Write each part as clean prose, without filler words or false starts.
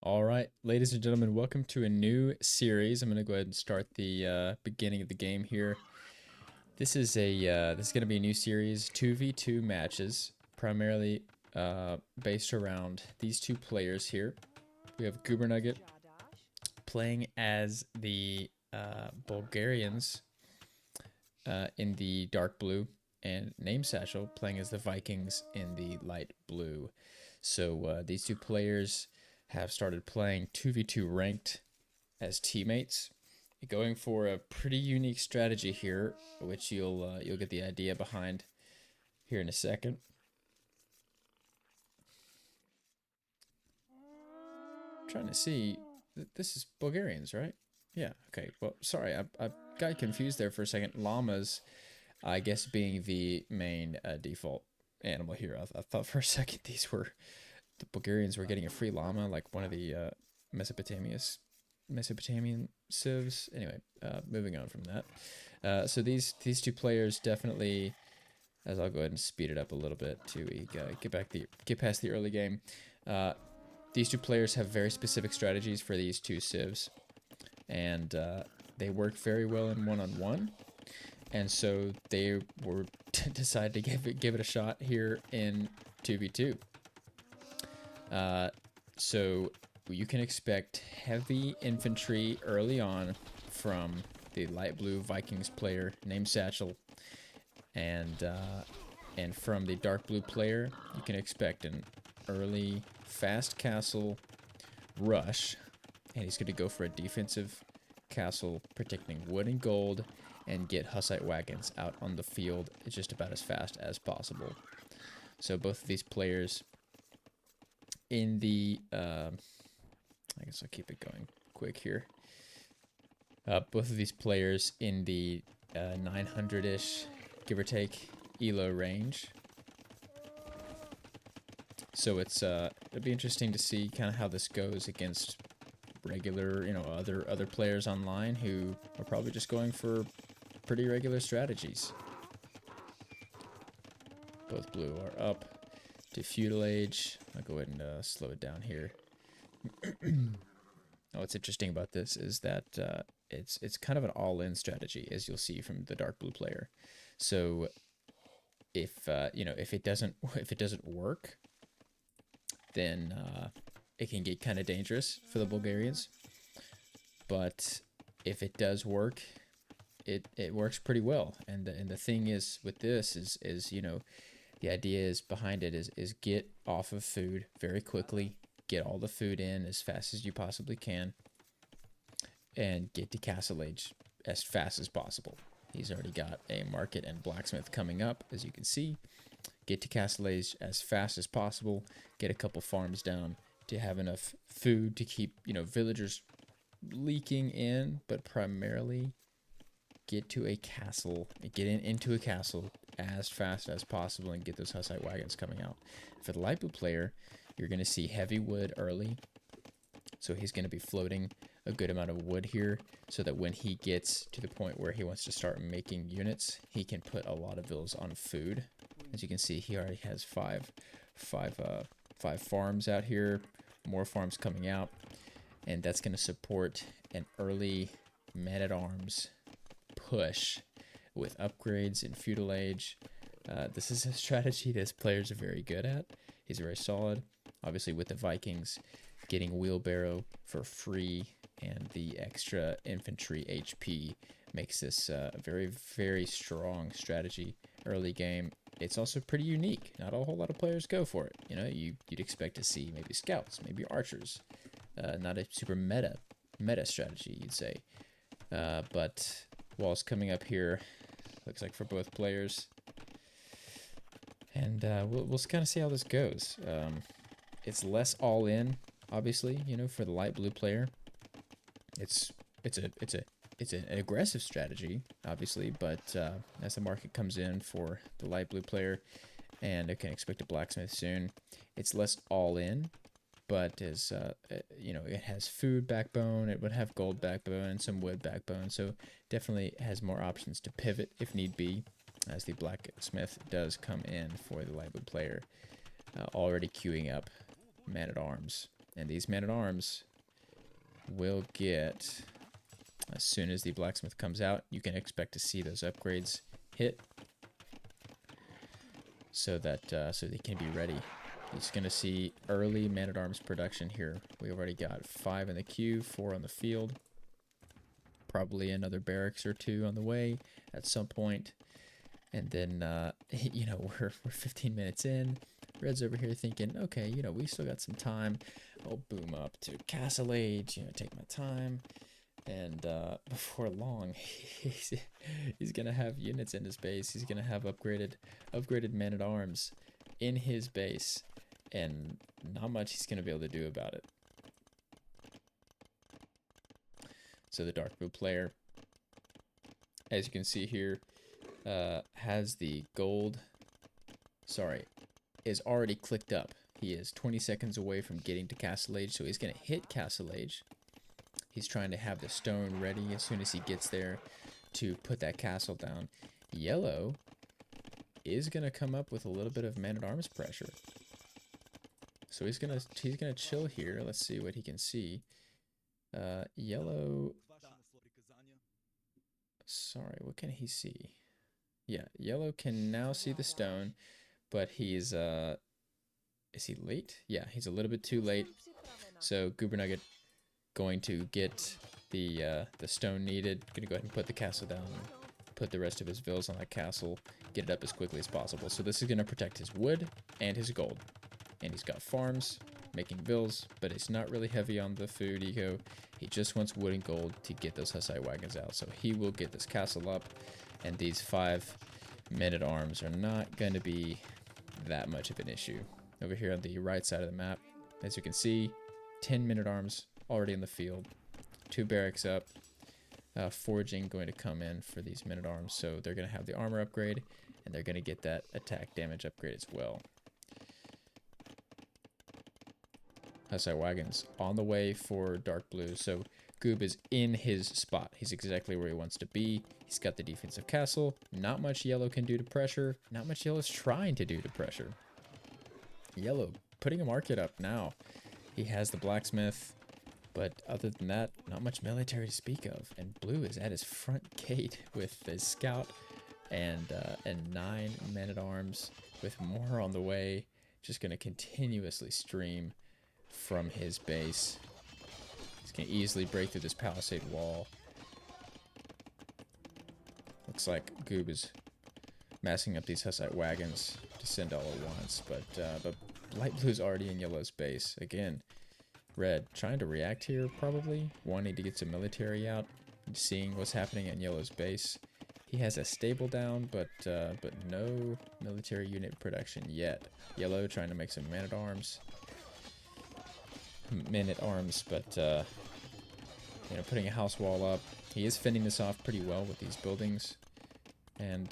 All right, ladies and gentlemen, welcome to a new series. I'm going to go ahead and start the beginning of the game here. This is going to be a new series, 2v2 matches, primarily based around these two players here. We have Goober Nugget playing as the Bulgarians in the dark blue, and NuggSatch playing as the Vikings in the light blue. So these two players have started playing 2v2 ranked as teammates, going for a pretty unique strategy here, which you'll get the idea behind here in a second. I'm trying to see, this is Bulgarians, right? Yeah. Okay. Well, sorry, I got confused there for a second. Llamas, I guess, being the main default animal here. I thought for a second the Bulgarians were getting a free llama, like one of the Mesopotamian civs. Anyway, moving on from that. So these two players definitely, as I'll go ahead and speed it up a little bit to get past the early game. These two players have very specific strategies for these two civs, and they work very well in one-on-one. And so they were decided to give it a shot here in 2v2. So you can expect heavy infantry early on from the light blue Vikings player named Satchel, and from the dark blue player you can expect an early fast castle rush, and he's going to go for a defensive castle protecting wood and gold and get Hussite wagons out on the field just about as fast as possible. So both of these players in the I guess I'll keep it going quick here. Both of these players in the 900-ish, give or take, elo range. So it'll be interesting to see kind of how this goes against regular, other players online who are probably just going for pretty regular strategies. Both blue are up to feudal age. I'll go ahead and slow it down here. What's interesting about this is that it's kind of an all-in strategy, as you'll see from the dark blue player. So if if it doesn't work, then it can get kind of dangerous for the Bulgarians. But if it does work, it works pretty well. And the thing is with this is the idea is behind it is get off of food very quickly, get all the food in as fast as you possibly can, and get to castle age as fast as possible. He's already got a market and blacksmith coming up, as you can see. Get to castle age as fast as possible, get a couple farms down to have enough food to keep, villagers leaking in, but primarily get to a castle, into a castle as fast as possible and get those Hussite wagons coming out. For the light blue player, you're going to see heavy wood early, so he's going to be floating a good amount of wood here so that when he gets to the point where he wants to start making units, he can put a lot of villas on food. As you can see, he already has five farms out here, more farms coming out, and that's going to support an early man-at-arms push with upgrades in feudal age. This is a strategy that players are very good at. He's very solid. Obviously, with the Vikings, getting wheelbarrow for free and the extra infantry HP makes this a very, very strong strategy early game. It's also pretty unique. Not a whole lot of players go for it. You'd expect to see maybe scouts, maybe archers. Not a super meta strategy, you'd say. But walls coming up here, looks like for both players. And we'll kind of see how this goes. It's less all in, obviously. For the light blue player, it's an aggressive strategy, obviously. But as the market comes in for the light blue player, and I can expect a blacksmith soon, it's less all in. But as it has food backbone, it would have gold backbone and some wood backbone. So definitely has more options to pivot if need be, as the blacksmith does come in for the light blue player, already queuing up man-at-arms And these man-at-arms will get, as soon as the blacksmith comes out, you can expect to see those upgrades hit, so that so they can be ready. You're just gonna see early man-at-arms production here. We've already got 5 in the queue, 4 on the field. Probably another barracks or 2 on the way at some point. And then, you know, we're 15 minutes in. Red's over here thinking, okay, you know, we still got some time. I'll boom up to Castle Age, you know, take my time. And before long, he's gonna have units in his base. He's gonna have upgraded man-at-arms in his base, and not much he's gonna be able to do about it. So the dark blue player, as you can see here, has the gold. Sorry, is already clicked up. He is 20 seconds away from getting to Castle Age, so he's gonna hit Castle Age. He's trying to have the stone ready as soon as he gets there to put that castle down. Yellow is gonna come up with a little bit of man-at-arms pressure, so he's gonna chill here. Let's see what he can see. Yellow. Sorry, what can he see? Yeah, yellow can now see the stone, but he's is he late? Yeah, he's a little bit too late. So Goober Nugget going to get the stone needed. Gonna go ahead and put the castle down, put the rest of his villas on that castle, get it up as quickly as possible. So this is gonna protect his wood and his gold. And he's got farms making villas, but it's not really heavy on the food eco. He just wants wood and gold to get those Hussite wagons out. So he will get this castle up, and these 5 men-at-arms are not going to be that much of an issue. Over here on the right side of the map, as you can see, 10 men-at-arms already in the field, 2 barracks up, foraging going to come in for these men-at-arms. So they're going to have the armor upgrade, and they're going to get that attack damage upgrade as well. Hussite wagons on the way for dark blue. So Goob is in his spot. He's exactly where he wants to be. He's got the defensive castle. Not much yellow can do to pressure. Not much yellow's trying to do to pressure. Yellow putting a market up now. He has the blacksmith, but other than that, not much military to speak of. And blue is at his front gate with his scout and 9 men-at-arms with more on the way. Just going to continuously stream from his base. He's going to easily break through this palisade wall. Looks like Goob is massing up these Hussite wagons to send all at once, but light blue's already in yellow's base. Again, red trying to react here, probably wanting to get some military out, seeing what's happening in yellow's base. He has a stable down, but no military unit production yet. Yellow trying to make some men-at-arms, but you know, putting a house wall up. He is fending this off pretty well with these buildings, and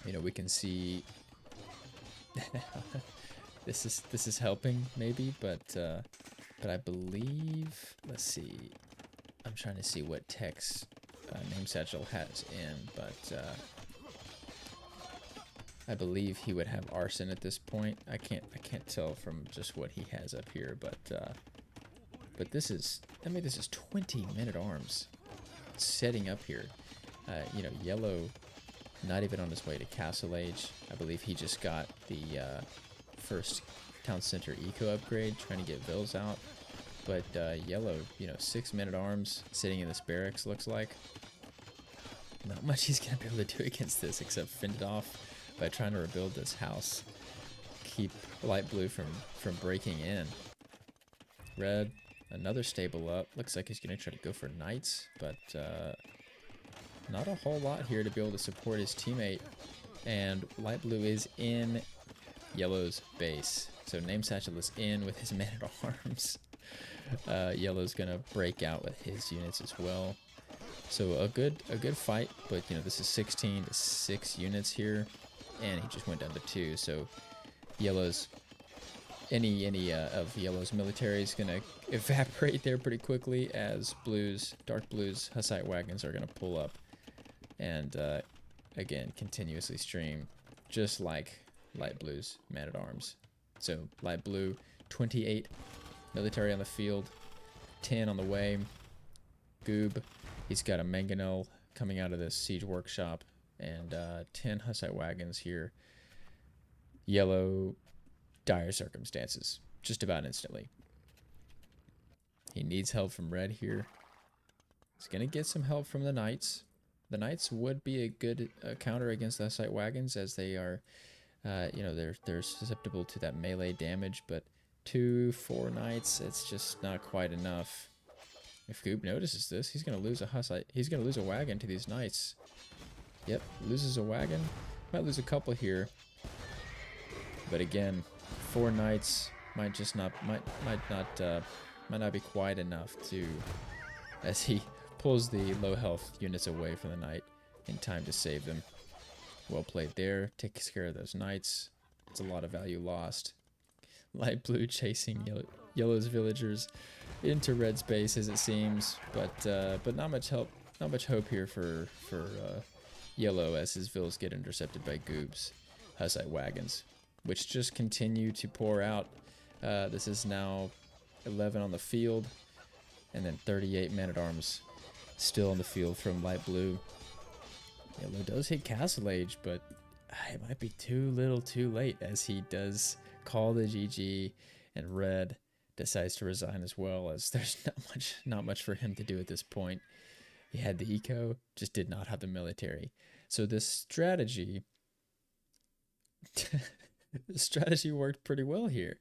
you know, we can see this is helping maybe, but I believe, let's see, I'm trying to see what text NuggSatch has in, but I believe he would have arson at this point. I can't tell from just what he has up here, but this is, I mean, this is 20 men-at-arms setting up here. You know, yellow not even on his way to Castle Age. I believe he just got the first town center eco upgrade, trying to get villas out. But yellow, you know, 6 men-at-arms sitting in this barracks, looks like. Not much he's gonna be able to do against this except fend it off by trying to rebuild this house. Keep light blue from breaking in. Red, another stable up. Looks like he's gonna try to go for knights, but not a whole lot here to be able to support his teammate. And light blue is in yellow's base. So NuggSatch is in with his men-at-arms. Yellow's gonna break out with his units as well. So a good fight, but you know, this is 16 to 6 units here, and he just went down to 2. So yellow's any of yellow's military is gonna evaporate there pretty quickly, as dark blues Hussite wagons are gonna pull up and again continuously stream, just like light blues man-at-arms. So light blue 28 Military on the field. 10 on the way. Goob. He's got a mangonel coming out of this siege workshop. And 10 Hussite wagons here. Yellow, dire circumstances. Just about instantly. He needs help from red here. He's going to get some help from the knights. The knights would be a good counter against the Hussite wagons, as they are, they're susceptible to that melee damage. But 4 knights, it's just not quite enough. If Goop notices this, he's going to lose a Hussite. He's going to lose a wagon to these knights. Yep, loses a wagon. Might lose a couple here. But again, 4 knights might not be quite enough to, as he pulls the low health units away from the knight in time to save them. Well played there. Takes care of those knights. It's a lot of value lost. Light blue chasing yellow's villagers into red space, as it seems, but not much help. Not much hope here for yellow, as his villas get intercepted by Goob's Hussite wagons, which just continue to pour out. This is now 11 on the field, and then 38 men-at-arms still on the field from light blue. Yellow does hit Castle Age, but it might be too little too late, as he does call the GG, and red decides to resign as well, as there's not much for him to do at this point. He had the eco, just did not have the military. So this strategy the strategy worked pretty well here.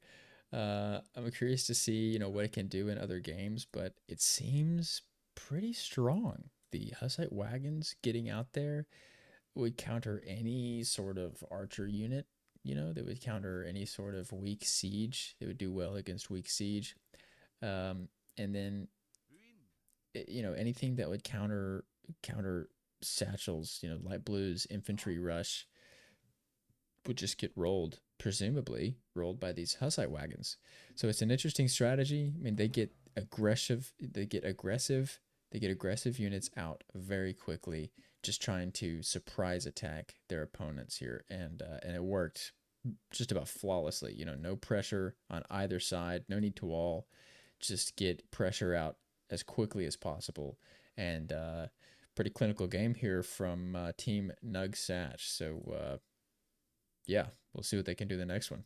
I'm curious to see, what it can do in other games, but it seems pretty strong. The Hussite wagons getting out there would counter any sort of archer unit. They would counter any sort of weak siege. They would do well against weak siege. And then, anything that would counter satchels, light blues, infantry rush, would just get rolled, presumably rolled by these Hussite wagons. So it's an interesting strategy. I mean, they get aggressive units out very quickly, just trying to surprise attack their opponents here, and it worked just about flawlessly. No pressure on either side, no need to wall, just get pressure out as quickly as possible, and pretty clinical game here from Team NuggSatch. So yeah, we'll see what they can do the next one.